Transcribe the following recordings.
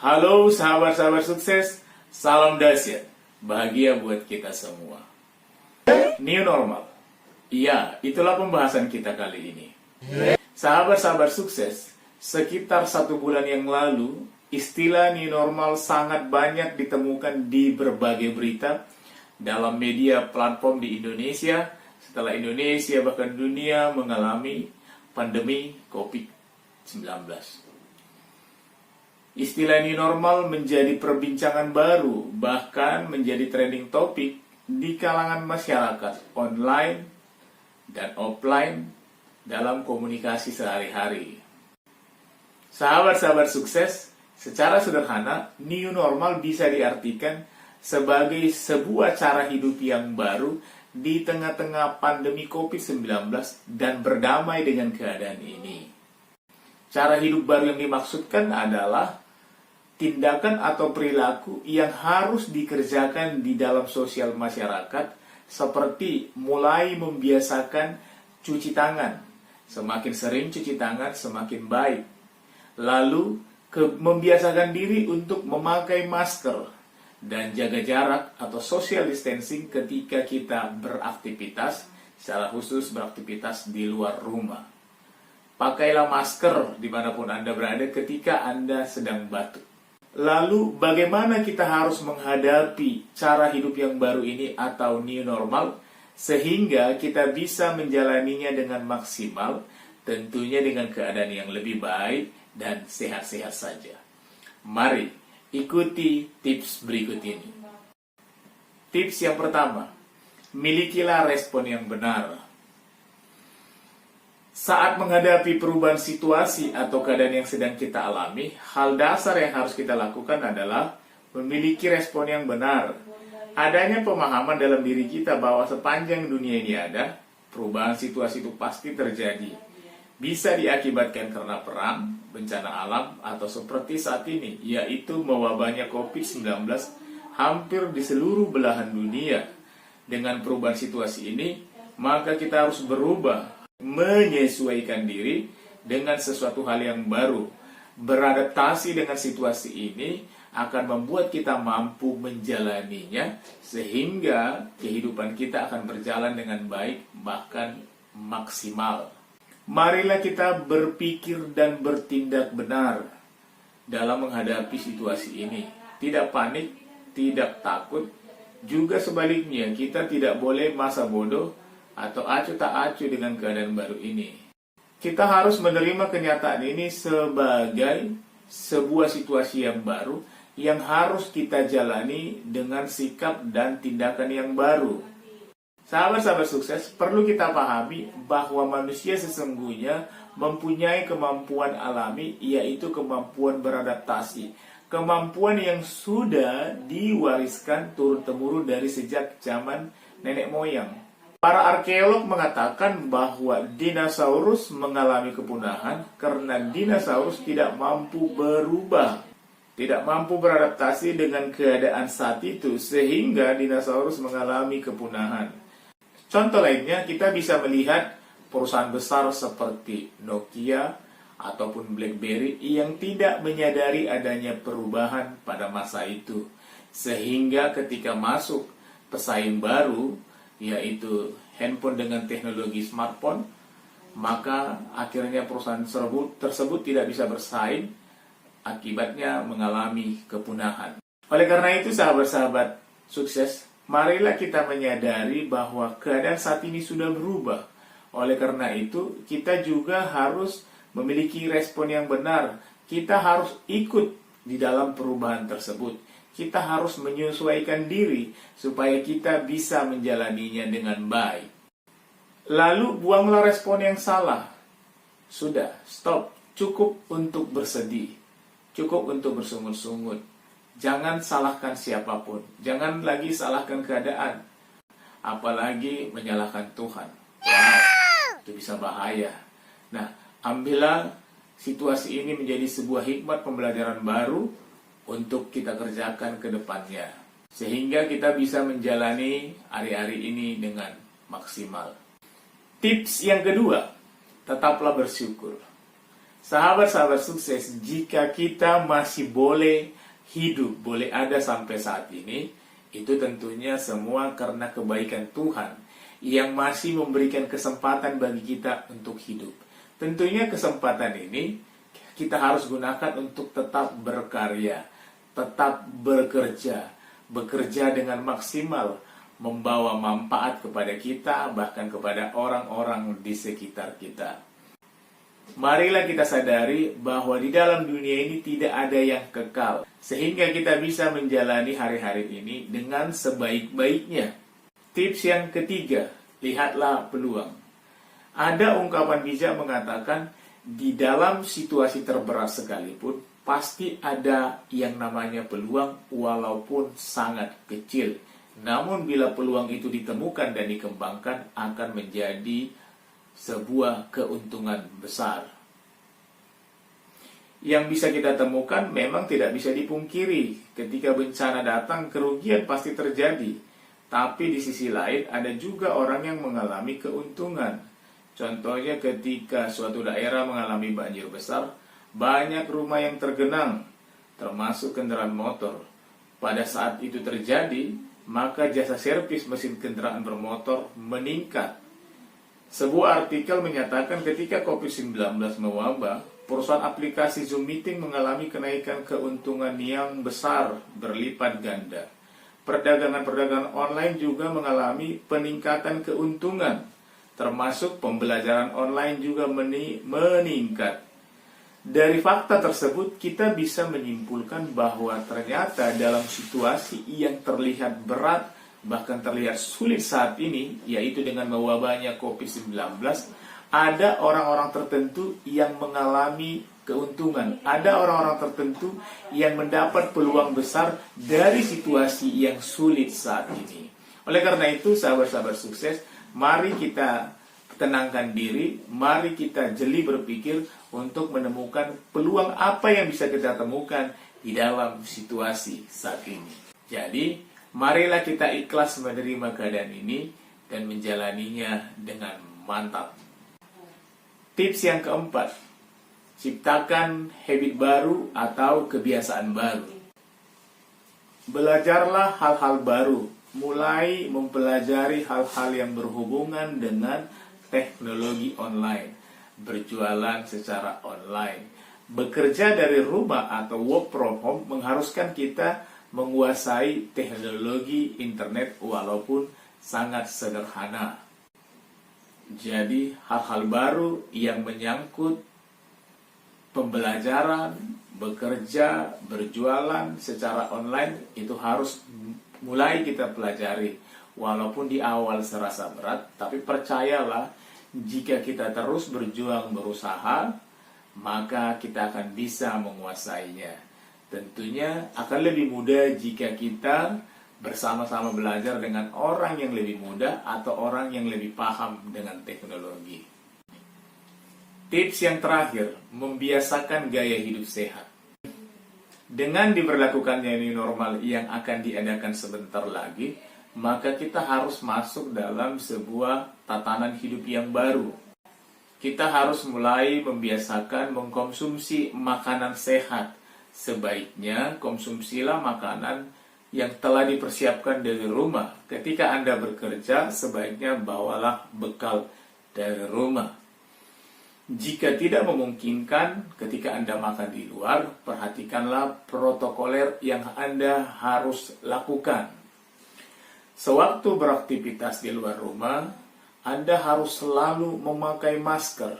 Halo sahabat-sahabat sukses, salam dahsyat, bahagia buat kita semua. New normal, iya itulah pembahasan kita kali ini. Sahabat-sahabat sukses, sekitar 1 bulan yang lalu, istilah new normal sangat banyak ditemukan di berbagai berita dalam media platform di Indonesia, setelah Indonesia bahkan dunia mengalami pandemi COVID-19. Istilah new normal menjadi perbincangan baru, bahkan menjadi trending topik di kalangan masyarakat online dan offline dalam komunikasi sehari-hari. Sahabat-sahabat sukses, secara sederhana, new normal bisa diartikan sebagai sebuah cara hidup yang baru di tengah-tengah pandemi COVID-19 dan berdamai dengan keadaan ini. Cara hidup baru yang dimaksudkan adalah tindakan atau perilaku yang harus dikerjakan di dalam sosial masyarakat, seperti mulai membiasakan cuci tangan. Semakin sering cuci tangan, semakin baik. Lalu, membiasakan diri untuk memakai masker dan jaga jarak atau social distancing ketika kita beraktivitas, secara khusus beraktivitas di luar rumah. Pakailah masker dimanapun Anda berada ketika Anda sedang batuk. Lalu bagaimana kita harus menghadapi cara hidup yang baru ini atau new normal sehingga kita bisa menjalaninya dengan maksimal, tentunya dengan keadaan yang lebih baik dan sehat-sehat saja. Mari ikuti tips berikut ini. Tips yang pertama, milikilah respon yang benar. Saat menghadapi perubahan situasi atau keadaan yang sedang kita alami, hal dasar yang harus kita lakukan adalah memiliki respon yang benar. Adanya pemahaman dalam diri kita bahwa sepanjang dunia ini ada, perubahan situasi itu pasti terjadi. Bisa diakibatkan karena perang, bencana alam, atau seperti saat ini, yaitu mewabahnya COVID-19 hampir di seluruh belahan dunia. Dengan perubahan situasi ini, maka kita harus berubah, menyesuaikan diri dengan sesuatu hal yang baru. Beradaptasi dengan situasi ini akan membuat kita mampu menjalaninya sehingga kehidupan kita akan berjalan dengan baik, bahkan maksimal. Marilah kita berpikir dan bertindak benar dalam menghadapi situasi ini. Tidak panik, tidak takut. Juga sebaliknya, kita tidak boleh masa bodoh atau acuh tak acuh dengan keadaan baru ini. Kita harus menerima kenyataan ini sebagai sebuah situasi yang baru yang harus kita jalani dengan sikap dan tindakan yang baru. Sahabat-sahabat sukses, perlu kita pahami bahwa manusia sesungguhnya mempunyai kemampuan alami, yaitu kemampuan beradaptasi. Kemampuan yang sudah diwariskan turun-temurun dari sejak zaman nenek moyang. Para arkeolog mengatakan bahwa dinosaurus mengalami kepunahan karena dinosaurus tidak mampu berubah, tidak mampu beradaptasi dengan keadaan saat itu, sehingga dinosaurus mengalami kepunahan. Contoh lainnya, kita bisa melihat perusahaan besar seperti Nokia ataupun BlackBerry yang tidak menyadari adanya perubahan pada masa itu, sehingga ketika masuk pesaing baru, yaitu handphone dengan teknologi smartphone, maka akhirnya perusahaan tersebut tidak bisa bersaing, akibatnya mengalami kepunahan. Oleh karena itu, sahabat-sahabat sukses, marilah kita menyadari bahwa keadaan saat ini sudah berubah. Oleh karena itu, kita juga harus memiliki respon yang benar. Kita harus ikut di dalam perubahan tersebut. Kita harus menyesuaikan diri supaya kita bisa menjalaninya dengan baik. Lalu buanglah respon yang salah. Sudah, stop. Cukup untuk bersedih. Cukup untuk bersungut-sungut. Jangan salahkan siapapun. Jangan lagi salahkan keadaan. Apalagi menyalahkan Tuhan. Wow, itu bisa bahaya. Nah, ambillah situasi ini menjadi sebuah hikmat pembelajaran baru untuk kita kerjakan ke depannya, sehingga kita bisa menjalani hari-hari ini dengan maksimal. Tips yang kedua, tetaplah bersyukur. Sahabat-sahabat sukses, jika kita masih boleh hidup, boleh ada sampai saat ini, itu tentunya semua karena kebaikan Tuhan yang masih memberikan kesempatan bagi kita untuk hidup. Tentunya kesempatan ini kita harus gunakan untuk tetap berkarya, tetap bekerja dengan maksimal, membawa manfaat kepada kita, bahkan kepada orang-orang di sekitar kita. Marilah kita sadari bahwa di dalam dunia ini tidak ada yang kekal, sehingga kita bisa menjalani hari-hari ini dengan sebaik-baiknya. Tips yang ketiga, lihatlah peluang. Ada ungkapan bijak mengatakan, di dalam situasi terberat sekalipun, pasti ada yang namanya peluang walaupun sangat kecil. Namun bila peluang itu ditemukan dan dikembangkan, akan menjadi sebuah keuntungan besar. Yang bisa kita temukan memang tidak bisa dipungkiri. Ketika bencana datang, kerugian pasti terjadi. Tapi di sisi lain ada juga orang yang mengalami keuntungan. Contohnya ketika suatu daerah mengalami banjir besar, banyak rumah yang tergenang, termasuk kendaraan motor. Pada saat itu terjadi, maka jasa servis mesin kendaraan bermotor meningkat. Sebuah artikel menyatakan ketika COVID-19 mewabah, perusahaan aplikasi Zoom Meeting mengalami kenaikan keuntungan yang besar berlipat ganda. Perdagangan-perdagangan online juga mengalami peningkatan keuntungan, termasuk pembelajaran online juga meningkat. Dari fakta tersebut, kita bisa menyimpulkan bahwa ternyata dalam situasi yang terlihat berat, bahkan terlihat sulit saat ini, yaitu dengan mewabahnya COVID-19, ada orang-orang tertentu yang mengalami keuntungan. Ada orang-orang tertentu yang mendapat peluang besar dari situasi yang sulit saat ini. Oleh karena itu, sahabat-sahabat sukses, mari kita tenangkan diri, mari kita jeli berpikir untuk menemukan peluang apa yang bisa kita temukan di dalam situasi saat ini. Jadi, marilah kita ikhlas menerima keadaan ini dan menjalaninya dengan mantap. Tips yang keempat, ciptakan habit baru atau kebiasaan baru. Belajarlah hal-hal baru, mulai mempelajari hal-hal yang berhubungan dengan teknologi online, berjualan secara online, bekerja dari rumah atau work from home mengharuskan kita menguasai teknologi internet walaupun sangat sederhana. Jadi hal-hal baru yang menyangkut pembelajaran, bekerja, berjualan secara online itu harus mulai kita pelajari. Walaupun di awal serasa berat, tapi percayalah, jika kita terus berjuang berusaha, maka kita akan bisa menguasainya. Tentunya akan lebih mudah jika kita bersama-sama belajar dengan orang yang lebih muda atau orang yang lebih paham dengan teknologi. Tips yang terakhir, membiasakan gaya hidup sehat. Dengan diberlakukannya new normal yang akan diadakan sebentar lagi, maka kita harus masuk dalam sebuah tatanan hidup yang baru. Kita harus mulai membiasakan mengkonsumsi makanan sehat. Sebaiknya konsumsilah makanan yang telah dipersiapkan dari rumah. Ketika Anda bekerja, sebaiknya bawalah bekal dari rumah. Jika tidak memungkinkan ketika Anda makan di luar, perhatikanlah protokoler yang Anda harus lakukan. Sewaktu beraktivitas di luar rumah, Anda harus selalu memakai masker.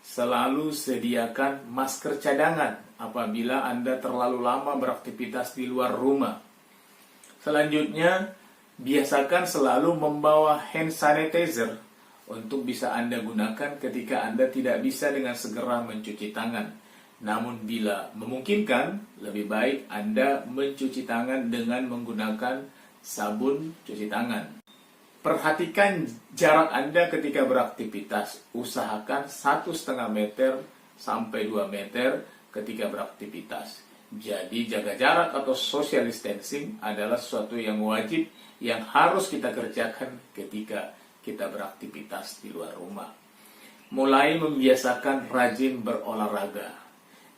Selalu sediakan masker cadangan apabila Anda terlalu lama beraktivitas di luar rumah. Selanjutnya, biasakan selalu membawa hand sanitizer untuk bisa Anda gunakan ketika Anda tidak bisa dengan segera mencuci tangan. Namun bila memungkinkan, lebih baik Anda mencuci tangan dengan menggunakan sabun cuci tangan. Perhatikan jarak Anda ketika beraktivitas. Usahakan 1,5 meter sampai 2 meter ketika beraktivitas. Jadi jaga jarak atau social distancing adalah sesuatu yang wajib yang harus kita kerjakan ketika kita beraktivitas di luar rumah. mulai membiasakan rajin berolahraga.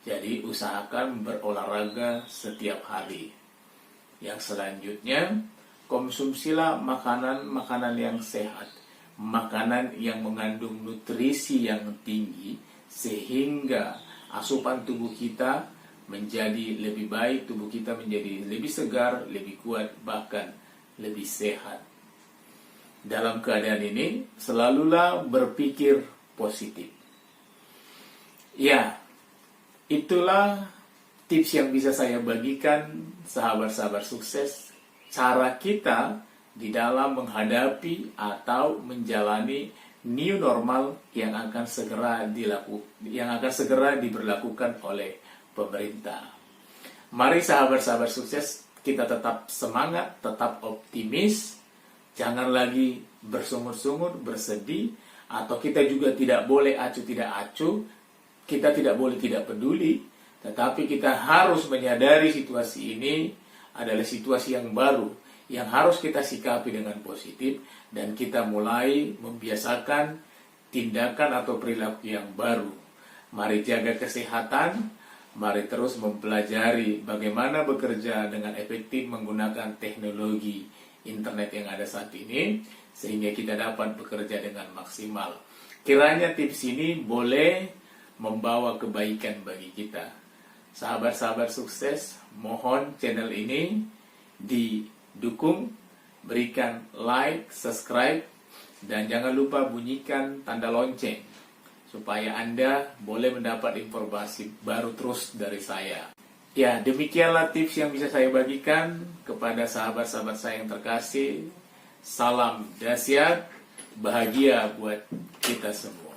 Jadi usahakan berolahraga setiap hari. Yang selanjutnya, konsumsilah makanan-makanan yang sehat, makanan yang mengandung nutrisi yang tinggi, sehingga asupan tubuh kita menjadi lebih baik, tubuh kita menjadi lebih segar, lebih kuat, bahkan lebih sehat. Dalam keadaan ini, selalulah berpikir positif. Ya, itulah tips yang bisa saya bagikan, sahabat-sahabat sukses, cara kita di dalam menghadapi atau menjalani new normal yang akan segera diberlakukan oleh pemerintah. Mari sahabat-sahabat sukses, kita tetap semangat, tetap optimis, jangan lagi bersungut-sungut, bersedih, atau kita juga tidak boleh acuh tidak acuh, kita tidak boleh tidak peduli, tetapi kita harus menyadari situasi ini adalah situasi yang baru, yang harus kita sikapi dengan positif, dan kita mulai membiasakan tindakan atau perilaku yang baru. Mari jaga kesehatan, mari terus mempelajari bagaimana bekerja dengan efektif menggunakan teknologi internet yang ada saat ini, sehingga kita dapat bekerja dengan maksimal. Kiranya tips ini boleh membawa kebaikan bagi kita. Sahabat-sahabat sukses, mohon channel ini didukung, berikan like, subscribe, dan jangan lupa bunyikan tanda lonceng, supaya Anda boleh mendapat informasi baru terus dari saya. Ya, demikianlah tips yang bisa saya bagikan kepada sahabat-sahabat saya yang terkasih. Salam dahsyat, bahagia buat kita semua.